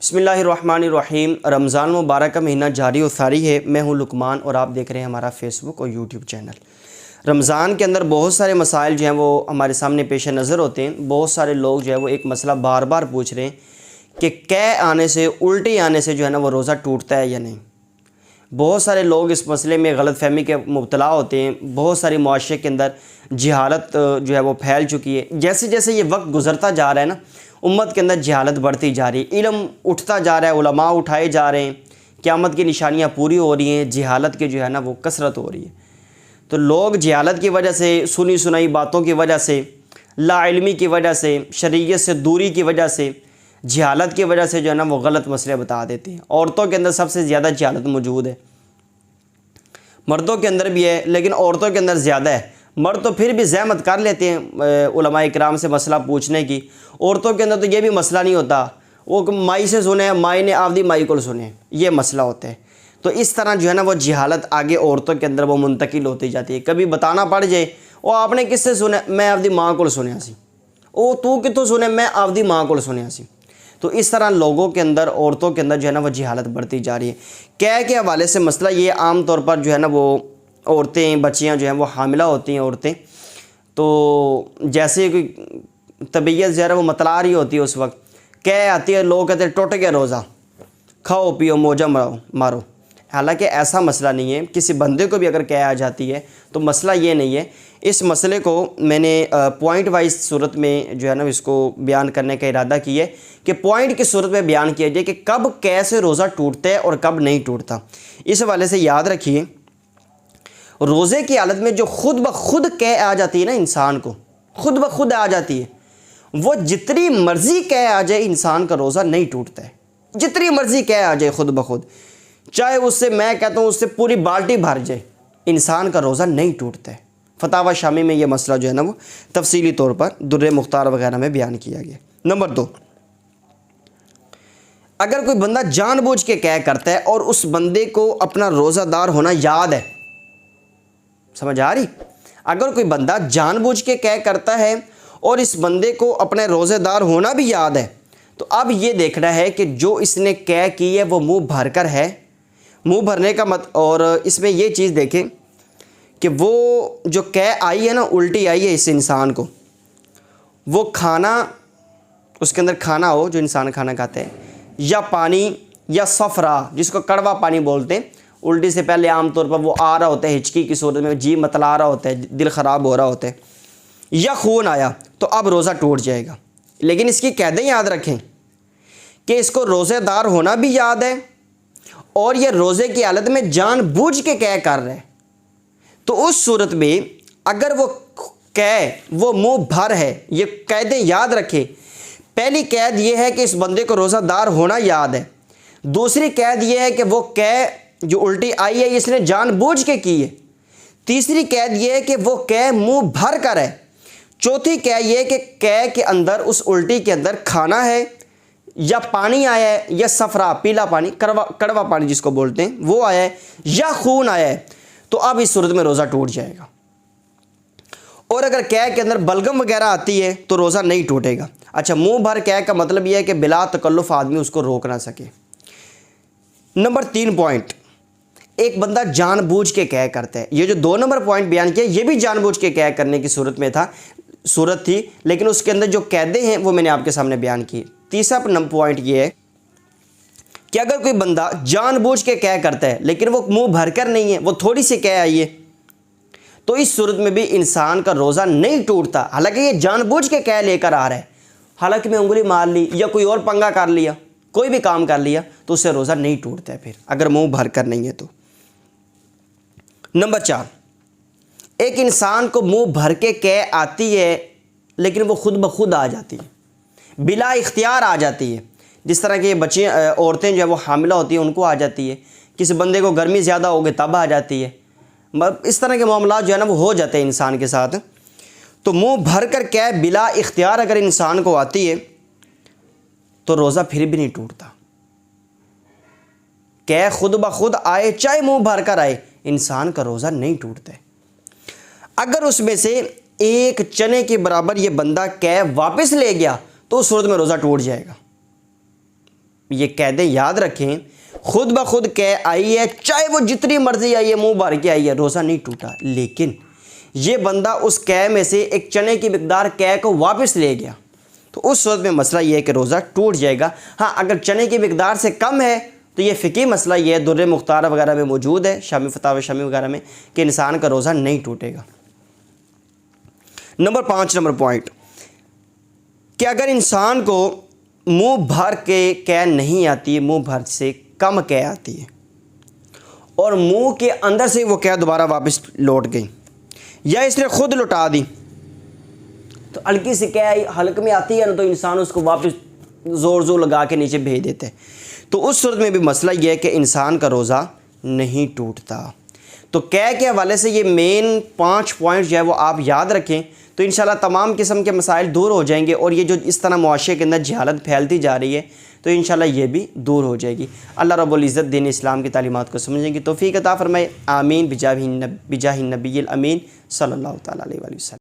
बिस्मिल्लाहिर्रहमानिर्रहीम। रमज़ान मुबारक का महीना जारी व सारी है। मैं हूं लुकमान और आप देख रहे हैं हमारा फेसबुक और यूट्यूब चैनल। रमज़ान के अंदर बहुत सारे मसाइल जो हैं वो हमारे सामने पेश नज़र होते हैं। बहुत सारे लोग जो है वो एक मसला बार बार पूछ रहे हैं कि कै आने से, उल्टी आने से जो है ना वो रोज़ा टूटता है या नहीं। बहुत सारे लोग इस मसले में गलतफ़हमी के मुब्तला होते हैं। बहुत सारी मुआशरे के अंदर जहालत जो है वो फैल चुकी है। जैसे जैसे ये वक्त गुज़रता जा रहा है ना, उम्मत के अंदर जहालत बढ़ती जा रही है, इल्म उठता जा रहा है, उलमा उठाए जा रहे हैं, क़यामत की निशानियाँ पूरी हो रही हैं, जहालत के जो है ना वो कसरत हो रही है। तो लोग जहालत की वजह से, सुनी सुनाई बातों की वजह से, लाइल्मी की वजह से, शरीयत से दूरी की वजह से, जहालत की वजह से जो है ना वो गलत मसले बता देते हैं। औरतों के अंदर सबसे ज़्यादा जहालत मौजूद है, मर्दों के अंदर भी है लेकिन औरतों के अंदर ज़्यादा है। मर्द तो फिर भी ज़हमत कर लेते हैं उलमाए किराम से मसला पूछने की। औरतों के अंदर तो ये भी मसला नहीं होता, वो माई से सुने, माई ने आपदी माई को सुने, ये मसला होता है। तो इस तरह जो है ना वो जहालत आगे औरतों के अंदर वो मुंतकिल होती जाती है। कभी बताना पड़ जाए, वो आपने किससे सुने, मैं आपदी माँ को सुनिया सी, ओ तू कितों सुने, मैं आपदी माँ को सुनिया सी। तो इस तरह लोगों के अंदर, औरतों के अंदर जो है ना वो जहालत बढ़ती जा रही है। कै के हवाले से मसला ये आम तौर पर जो है ना वो औरतें, बच्चियां जो हैं वो हामिला होती हैं औरतें, तो जैसे कोई तबीयत जो है वो मतला रही होती है उस वक्त कै आती है, लोग कहते हैं टूट गया रोज़ा, खाओ पियो मौजा मारो। हालांकि ऐसा मसला नहीं है। किसी बंदे को भी अगर कै आ जाती है तो मसला ये नहीं है। इस मसले को मैंने पॉइंट वाइज सूरत में जो है ना इसको बयान करने का इरादा किया है कि पॉइंट की सूरत में बयान किया जाए कि कब कैसे रोज़ा टूटता है और कब नहीं टूटता। इस हवाले से याद रखिए, रोज़े की हालत में जो खुद ब खुद कै आ जाती है ना, इंसान को खुद ब खुद आ जाती है, वो जितनी मर्ज़ी कै आ जाए इंसान का रोज़ा नहीं टूटता है। जितनी मर्ज़ी कै आ जाए खुद ब खुद, चाहे उससे, मैं कहता हूँ उससे पूरी बाल्टी भर जाए, इंसान का रोज़ा नहीं टूटता है। फतावा शामी में यह मसला जो है ना वो तफसीली तौर पर दुर्रे मुख्तार वगैरह में बयान किया गया। नंबर 2, अगर कोई बंदा जानबूझ के कै करता है और उस बंदे को अपना रोज़ादार होना याद है, समझ आ रही, अगर कोई बंदा जानबूझ के कै करता है और इस बंदे को अपने रोज़ेदार होना भी याद है, तो अब ये देखना है कि जो इसने कै की है वो मुंह भर कर है, मुंह भरने का मत। और इसमें ये चीज़ देखें कि वो जो कै आई है ना, उल्टी आई है इस इंसान को, वो खाना, उसके अंदर खाना हो जो इंसान खाना खाते हैं, या पानी, या सफ़रा जिसको कड़वा पानी बोलते हैं, उल्टी से पहले आमतौर पर वो आ रहा होता है हिचकी की सूरत में, जी मतला रहा होता है, दिल ख़राब हो रहा होता है, या खून आया, तो अब रोज़ा टूट जाएगा। लेकिन इसकी कैदें याद रखें कि इसको रोज़ेदार होना भी याद है और ये रोज़े की हालत में जानबूझ के कै कर रहे हैं। तो उस सूरत में अगर वो कै वो मुंह भर है, ये कैदें याद रखे। पहली कैद ये है कि इस बंदे को रोज़ादार होना याद है। दूसरी कैद ये है कि वो कै जो उल्टी आई है इसने जानबूझ के की है। तीसरी कैद ये है कि वो कै मुंह भर कर है। चौथी कैद ये है कि कै के अंदर, उस उल्टी के अंदर खाना है, या पानी आया है, या सफ़रा पीला पानी, कड़वा पानी जिसको बोलते हैं वो आया है, या खून आया है, तो अब इस सूरत में रोज़ा टूट जाएगा। और अगर कै के अंदर बलगम वगैरह आती है तो रोज़ा नहीं टूटेगा। अच्छा, मुंह भर कै का मतलब यह है कि बिला तकल्लुफ़ आदमी उसको रोक ना सके। नंबर 3 पॉइंट, एक बंदा जानबूझ के कै करता है। ये जो 2 नंबर पॉइंट बयान किया ये भी जानबूझ के कै करने की सूरत थी, लेकिन उसके अंदर जो कैदे हैं वो मैंने आपके सामने बयान की। तीसरा पॉइंट ये है कि अगर कोई बंदा जानबूझ के कै करता है लेकिन वो मुंह भरकर नहीं है, वो थोड़ी सी कै आई है, तो इस सूरत में भी इंसान का रोज़ा नहीं टूटता। हालांकि ये जानबूझ के कै लेकर आ रहा है, हालांकि मैं उंगली मार ली या कोई और पंगा कर लिया, कोई भी काम कर लिया, तो उससे रोज़ा नहीं टूटता है फिर, अगर मुंह भरकर नहीं है तो। नंबर 4, एक इंसान को मुंह भर के कै आती है लेकिन वो खुद ब खुद आ जाती है, बिला इख्तियार आ जाती है। जिस तरह की बच्चियाँ, औरतें जो है वो हामिला होती हैं उनको आ जाती है, किसी बंदे को गर्मी ज़्यादा हो गई तब आ जाती है, इस तरह के मामला जो है ना वो हो जाते हैं इंसान के साथ। तो मुंह भर कर कै बिला इख्तियार अगर इंसान को आती है तो रोज़ा फिर भी नहीं टूटता। कै खुद ब खुद आए, चाहे मुंह भर कर आए, इंसान का रोज़ा नहीं टूटता है। अगर उसमें से एक चने के बराबर ये बंदा कै वापस ले गया तो उस सूरत में रोज़ा टूट जाएगा। ये कैदें याद रखें, खुद ब खुद कै आई है, चाहे वो जितनी मर्जी आई है, मुंह भर के आई है, रोज़ा नहीं टूटा। लेकिन ये बंदा उस कै में से एक चने की मिकदार कै को वापस ले गया, तो उस वक्त में मसला ये है कि रोज़ा टूट जाएगा। हाँ, अगर चने की मिकदार से कम है तो ये फ़िकी मसला ये है, दुर्र मुख्तार वगैरह में मौजूद है, शामी फतावा शामी वगैरह में, कि इंसान का रोज़ा नहीं टूटेगा। नंबर 5 पॉइंट कि अगर इंसान को मुंह भर के कै नहीं आती है, मुंह भर से कम कै आती है और मुंह के अंदर से वो कै दोबारा वापस लौट गई, या इसने खुद लौटा दी, तो हल्की सी कै हल्क में आती है ना, तो इंसान उसको वापस ज़ोर ज़ोर लगा के नीचे भेज देते हैं। तो उस सूरत में भी मसला यह है कि इंसान का रोज़ा नहीं टूटता। तो कै के हवाले से ये मेन 5 पॉइंट जो है वो आप याद रखें, तो इंशाल्लाह तमाम किस्म के मसाइल दूर हो जाएंगे। और ये जो इस तरह मुआशरे के अंदर जहालत फैलती जा रही है, तो इंशाल्लाह ये भी दूर हो जाएगी। अल्लाह रब्बुल इज़्ज़त दीन इस्लाम की तालीमात को समझने की तौफीक अता फरमाए। आमीन बिजाही नबील अमीन सल्लल्लाहु तआला अलैहि वसल्लम।